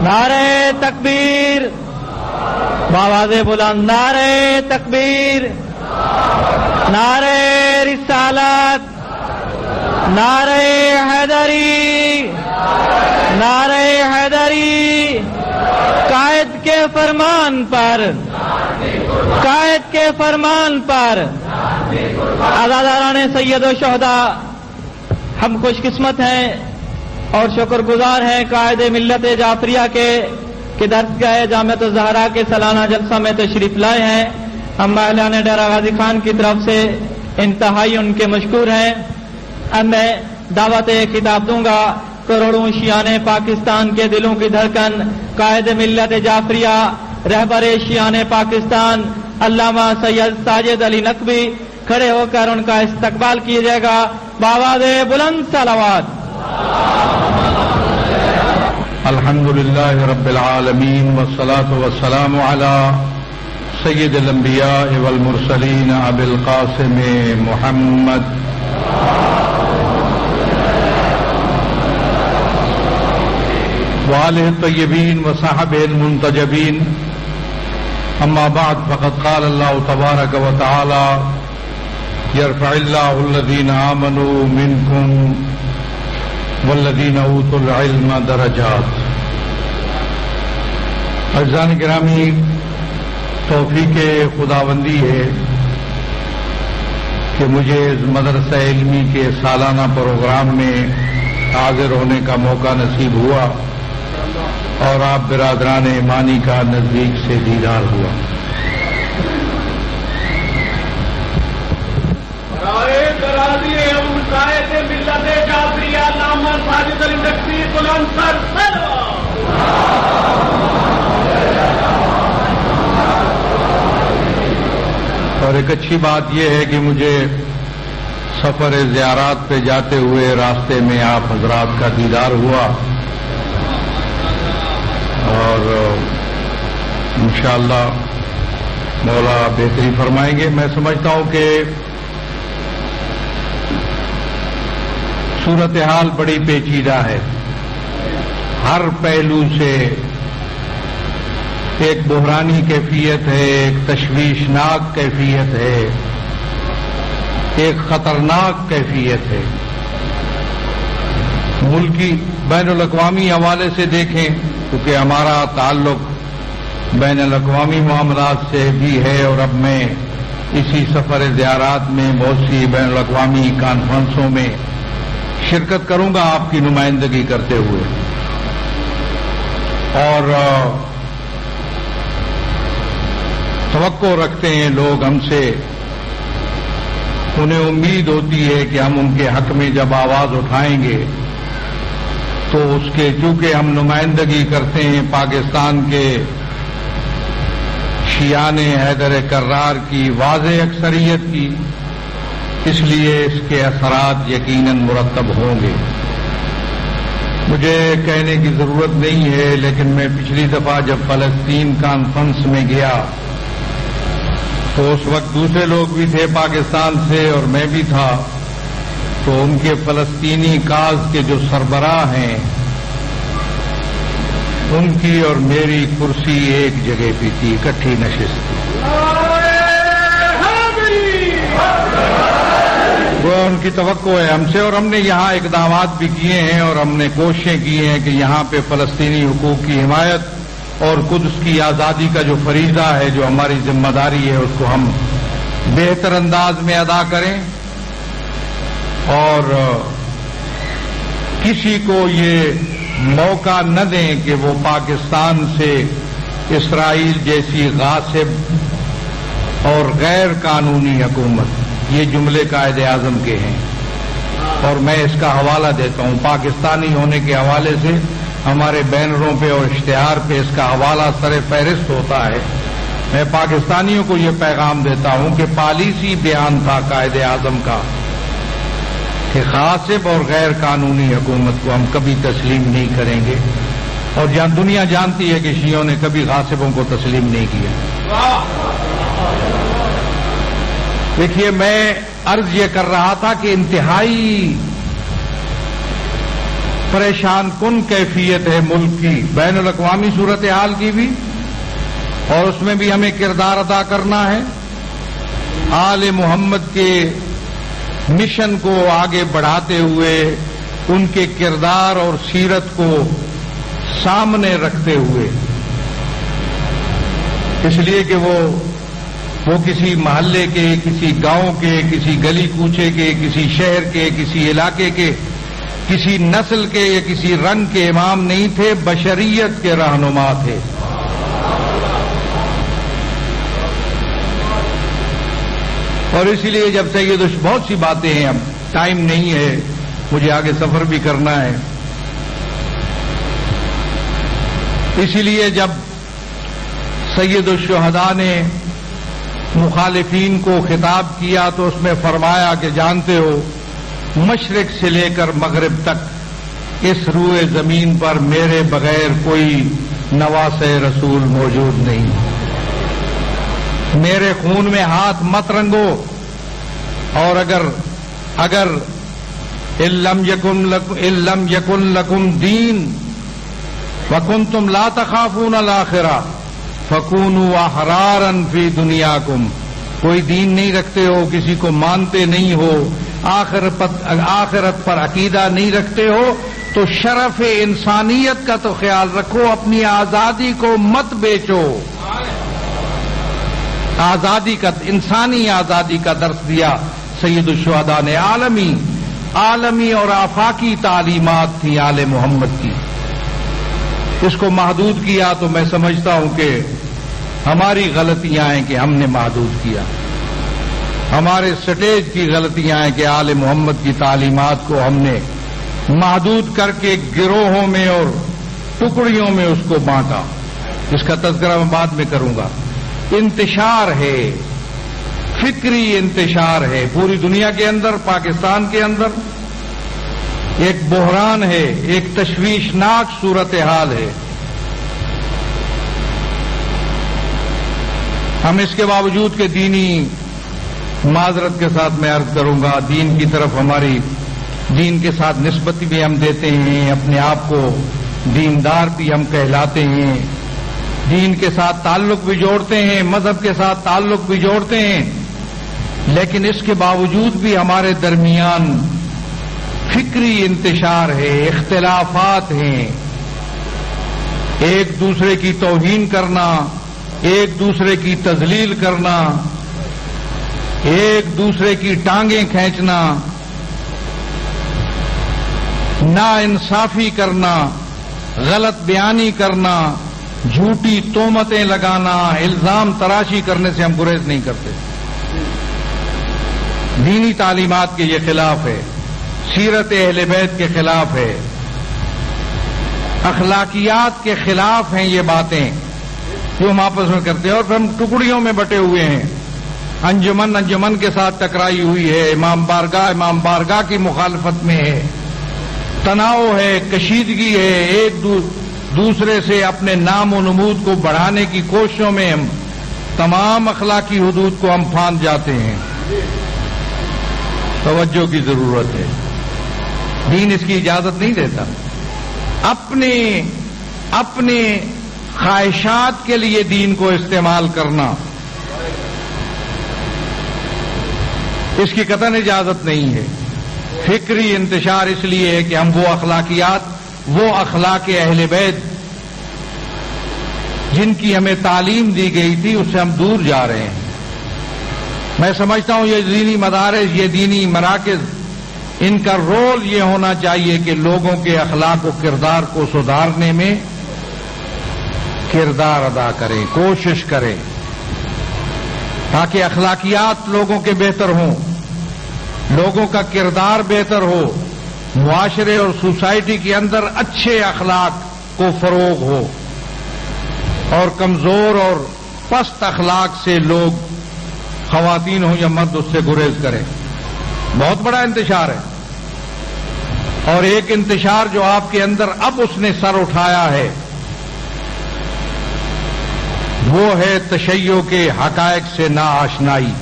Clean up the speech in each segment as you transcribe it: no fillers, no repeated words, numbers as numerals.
نعرہ تکبیر، بآواز بلند نعرہ تکبیر، نعرہ رسالت، نعرہ حیدری، نعرہ حیدری۔ قائد کے فرمان پر، قائد کے فرمان پر عزاداران سید و شہداء، ہم خوش قسمت ہیں اور شکر گزار ہیں قائد ملت جعفریہ کے کہ درسگاہ جامعۃ الزہرا کے سالانہ جلسہ میں تشریف لائے ہیں۔ ہم اہلان ڈیرہ غازی خان کی طرف سے انتہائی ان کے مشکور ہیں۔ اب میں دعوت خطاب دوں گا کروڑوں شیعان پاکستان کے دلوں کی دھڑکن، قائد ملت جعفریہ، رہبر شیعان پاکستان علامہ سید ساجد علی نقوی، کھڑے ہو کر ان کا استقبال کیا جائے گا بآواز بلند صلوات۔ الحمدللہ رب العالمین والصلاة والسلام علی سید الانبیاء والمرسلین ابی القاسم محمد وآلہ الطیبین وصحبہ المنتجبین، اما بعد فقد قال اللہ تبارک و تعالی یرفع اللہ الذین آمنوا منکم والذین اوتوا العلم درجات۔ عزیزان گرامی، توفیق خداوندی ہے کہ مجھے اس مدرسہ علمی کے سالانہ پروگرام میں حاضر ہونے کا موقع نصیب ہوا اور آپ برادران ایمانی کا نزدیک سے دیدار ہوا۔ اور ایک اچھی بات یہ ہے کہ مجھے سفر زیارات پہ جاتے ہوئے راستے میں آپ حضرات کا دیدار ہوا اور انشاءاللہ مولا بہتری فرمائیں گے۔ میں سمجھتا ہوں کہ صورتحال بڑی پیچیدہ ہے، ہر پہلو سے ایک بحرانی کیفیت ہے، ایک تشویشناک کیفیت ہے، ایک خطرناک کیفیت ہے۔ ملکی بین الاقوامی حوالے سے دیکھیں کیونکہ ہمارا تعلق بین الاقوامی معاملات سے بھی ہے اور اب میں اسی سفر زیارات میں بہت سی بین الاقوامی کانفرنسوں میں شرکت کروں گا آپ کی نمائندگی کرتے ہوئے، اور توقع رکھتے ہیں لوگ ہم سے، انہیں امید ہوتی ہے کہ ہم ان کے حق میں جب آواز اٹھائیں گے تو اس کے چونکہ ہم نمائندگی کرتے ہیں پاکستان کے شیعان حیدر کرار کی واضح اکثریت کی، اس لیے اس کے اثرات یقیناً مرتب ہوں گے۔ مجھے کہنے کی ضرورت نہیں ہے، لیکن میں پچھلی دفعہ جب فلسطین کانفرنس میں گیا تو اس وقت دوسرے لوگ بھی تھے پاکستان سے اور میں بھی تھا، تو ان کے فلسطینی کاز کے جو سربراہ ہیں ان کی اور میری کرسی ایک جگہ پہ تھی، اکٹھی نشست تھی۔ وہ ان کی توقع ہے ہم سے، اور ہم نے یہاں اقدامات بھی کیے ہیں اور ہم نے کوششیں کی ہیں کہ یہاں پہ فلسطینی حقوق کی حمایت اور قدس کی آزادی کا جو فریضہ ہے، جو ہماری ذمہ داری ہے، اس کو ہم بہتر انداز میں ادا کریں اور کسی کو یہ موقع نہ دیں کہ وہ پاکستان سے اسرائیل جیسی غاصب اور غیر قانونی حکومت، یہ جملے قائد اعظم کے ہیں اور میں اس کا حوالہ دیتا ہوں۔ پاکستانی ہونے کے حوالے سے ہمارے بینروں پہ اور اشتہار پہ اس کا حوالہ سر فہرست ہوتا ہے۔ میں پاکستانیوں کو یہ پیغام دیتا ہوں کہ پالیسی بیان تھا قائد اعظم کا کہ غاصب اور غیر قانونی حکومت کو ہم کبھی تسلیم نہیں کریں گے، اور جہاں دنیا جانتی ہے کہ شیعوں نے کبھی غاصبوں کو تسلیم نہیں کیا۔ دیکھیے، میں عرض یہ کر رہا تھا کہ انتہائی پریشان کن کیفیت ہے ملک کی، بین الاقوامی صورتحال کی بھی، اور اس میں بھی ہمیں کردار ادا کرنا ہے۔ آل محمد کے مشن کو آگے بڑھاتے ہوئے ان کے کردار اور سیرت کو سامنے رکھتے ہوئے، اس لیے کہ وہ کسی محلے کے، کسی گاؤں کے، کسی گلی کوچے کے، کسی شہر کے، کسی علاقے کے، کسی نسل کے یا کسی رنگ کے امام نہیں تھے، بشریت کے رہنما تھے۔ اور اسی لیے جب سے یہ بہت سی باتیں ہیں، اب ٹائم نہیں ہے، مجھے آگے سفر بھی کرنا ہے، اسی لیے جب سید الشہداء نے مخالفین کو خطاب کیا تو اس میں فرمایا کہ جانتے ہو مشرق سے لے کر مغرب تک اس روئے زمین پر میرے بغیر کوئی نواس رسول موجود نہیں، میرے خون میں ہاتھ مت رنگو، اور اگر لم یکن لکم دین وکنتم لا تخافون الآخرہ فکونوا احرارا فی دنیاکم، کوئی دین نہیں رکھتے ہو، کسی کو مانتے نہیں ہو، آخرت پر عقیدہ نہیں رکھتے ہو، تو شرف انسانیت کا تو خیال رکھو، اپنی آزادی کو مت بیچو۔ آزادی کا، انسانی آزادی کا درس دیا سید الشہداء نے، عالمی اور آفاقی تعلیمات تھی آل محمد کی، اس کو محدود کیا تو میں سمجھتا ہوں کہ ہماری غلطیاں ہیں کہ ہم نے محدود کیا، ہمارے سٹیج کی غلطیاں ہیں کہ آل محمد کی تعلیمات کو ہم نے محدود کر کے گروہوں میں اور ٹکڑیوں میں اس کو بانٹا، اس کا تذکرہ میں بعد میں کروں گا۔ انتشار ہے، فکری انتشار ہے پوری دنیا کے اندر، پاکستان کے اندر ایک بحران ہے، ایک تشویشناک صورتحال ہے۔ ہم اس کے باوجود کہ دینی معذرت کے ساتھ میں عرض کروں گا، دین کی طرف ہماری دین کے ساتھ نسبت بھی ہم دیتے ہیں، اپنے آپ کو دیندار بھی ہم کہلاتے ہیں، دین کے ساتھ تعلق بھی جوڑتے ہیں، مذہب کے ساتھ تعلق بھی جوڑتے ہیں، لیکن اس کے باوجود بھی ہمارے درمیان فکری انتشار ہے، اختلافات ہیں، ایک دوسرے کی توہین کرنا، ایک دوسرے کی تذلیل کرنا، ایک دوسرے کی ٹانگیں کھینچنا، ناانصافی کرنا، غلط بیانی کرنا، جھوٹی تہمتیں لگانا، الزام تراشی کرنے سے ہم گریز نہیں کرتے۔ دینی تعلیمات کے یہ خلاف ہے، سیرت اہل بیت کے خلاف ہے، اخلاقیات کے خلاف ہیں یہ باتیں جو ہم آپس میں کرتے ہیں، اور پھر ہم ٹکڑیوں میں بٹے ہوئے ہیں، انجمن کے ساتھ ٹکرائی ہوئی ہے، امام بارگاہ کی مخالفت میں ہے، تناؤ ہے، کشیدگی ہے، ایک دوسرے سے اپنے نام و نمود کو بڑھانے کی کوششوں میں ہم تمام اخلاقی حدود کو ہم پھاند جاتے ہیں۔ توجہ کی ضرورت ہے، دین اس کی اجازت نہیں دیتا۔ اپنے خواہشات کے لیے دین کو استعمال کرنا، اس کی قطعاً اجازت نہیں ہے۔ فکری انتشار اس لیے ہے کہ ہم وہ اخلاقیات، وہ اخلاق اہل بیت جن کی ہمیں تعلیم دی گئی تھی، اس سے ہم دور جا رہے ہیں۔ میں سمجھتا ہوں یہ دینی مدارس، یہ دینی مراکز، ان کا رول یہ ہونا چاہیے کہ لوگوں کے اخلاق و کردار کو سدھارنے میں کردار ادا کریں، کوشش کریں، تاکہ اخلاقیات لوگوں کے بہتر ہوں، لوگوں کا کردار بہتر ہو، معاشرے اور سوسائٹی کے اندر اچھے اخلاق کو فروغ ہو، اور کمزور اور پست اخلاق سے لوگ، خواتین ہوں یا مرد، اس سے گریز کریں۔ بہت بڑا انتشار ہے، اور ایک انتشار جو آپ کے اندر اب اس نے سر اٹھایا ہے، وہ ہے تشیع کے حقائق سے ناآشنائی،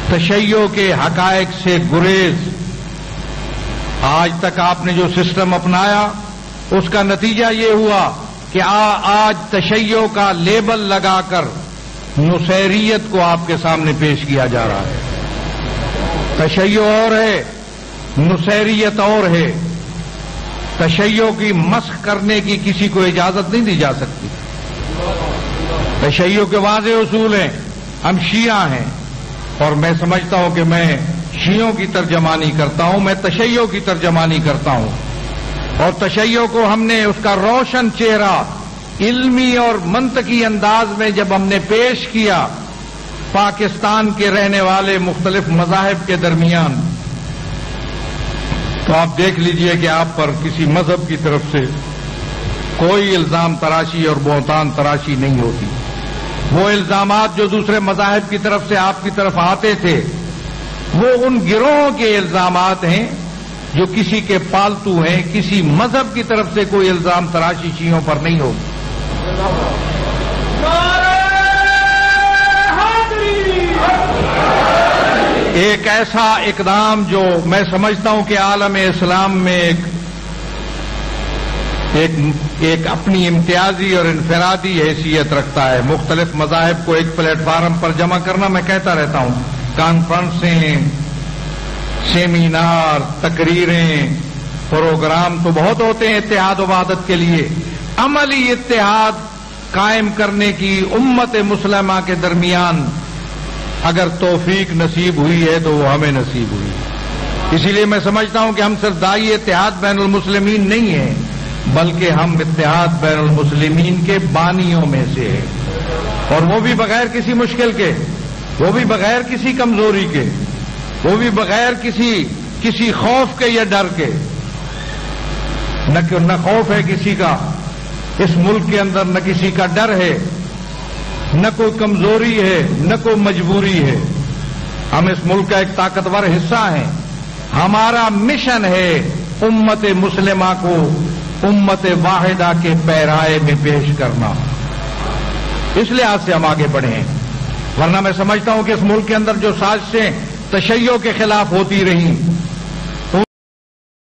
تشیع کے حقائق سے گریز، آج تک آپ نے جو سسٹم اپنایا اس کا نتیجہ یہ ہوا کہ آج تشیع کا لیبل لگا کر نصیریت کو آپ کے سامنے پیش کیا جا رہا ہے۔ تشیع اور ہے، نصیریت اور ہے۔ تشیع کی مسخ کرنے کی کسی کو اجازت نہیں دی جا سکتی۔ تشیع کے واضح اصول ہیں، ہم شیعہ ہیں اور میں سمجھتا ہوں کہ میں شیعوں کی ترجمانی کرتا ہوں، میں تشیع کی ترجمانی کرتا ہوں، اور تشیع کو ہم نے اس کا روشن چہرہ علمی اور منطقی انداز میں جب ہم نے پیش کیا پاکستان کے رہنے والے مختلف مذاہب کے درمیان، تو آپ دیکھ لیجئے کہ آپ پر کسی مذہب کی طرف سے کوئی الزام تراشی اور بہتان تراشی نہیں ہوتی۔ وہ الزامات جو دوسرے مذاہب کی طرف سے آپ کی طرف آتے تھے وہ ان گروہوں کے الزامات ہیں جو کسی کے پالتو ہیں، کسی مذہب کی طرف سے کوئی الزام تراشی شیعوں پر نہیں ہوگی۔ ایک ایسا اقدام جو میں سمجھتا ہوں کہ عالم اسلام میں ایک اپنی امتیازی اور انفرادی حیثیت رکھتا ہے۔ مختلف مذاہب کو ایک پلیٹ فارم پر جمع کرنا، میں کہتا رہتا ہوں، کانفرنسیں، سیمینار، تقریریں، پروگرام تو بہت ہوتے ہیں اتحاد و وحدت کے لیے۔ عملی اتحاد قائم کرنے کی امت مسلمہ کے درمیان اگر توفیق نصیب ہوئی ہے تو وہ ہمیں نصیب ہوئی۔ اسی لیے میں سمجھتا ہوں کہ ہم صرف داعی اتحاد بین المسلمین نہیں ہیں، بلکہ ہم اتحاد بین المسلمین کے بانیوں میں سے ہیں، اور وہ بھی بغیر کسی مشکل کے، وہ بھی بغیر کسی کمزوری کے، وہ بھی بغیر کسی خوف کے یا ڈر کے۔ نہ خوف ہے کسی کا اس ملک کے اندر، نہ کسی کا ڈر ہے، نہ کوئی کمزوری ہے، نہ کوئی مجبوری ہے۔ ہم اس ملک کا ایک طاقتور حصہ ہیں۔ ہمارا مشن ہے امت مسلمہ کو امت واحدہ کے پیرائے میں پیش کرنا۔ اس لحاظ سے ہم آگے بڑھے ہیں، ورنہ میں سمجھتا ہوں کہ اس ملک کے اندر جو سازشیں تشیع کے خلاف ہوتی رہیں،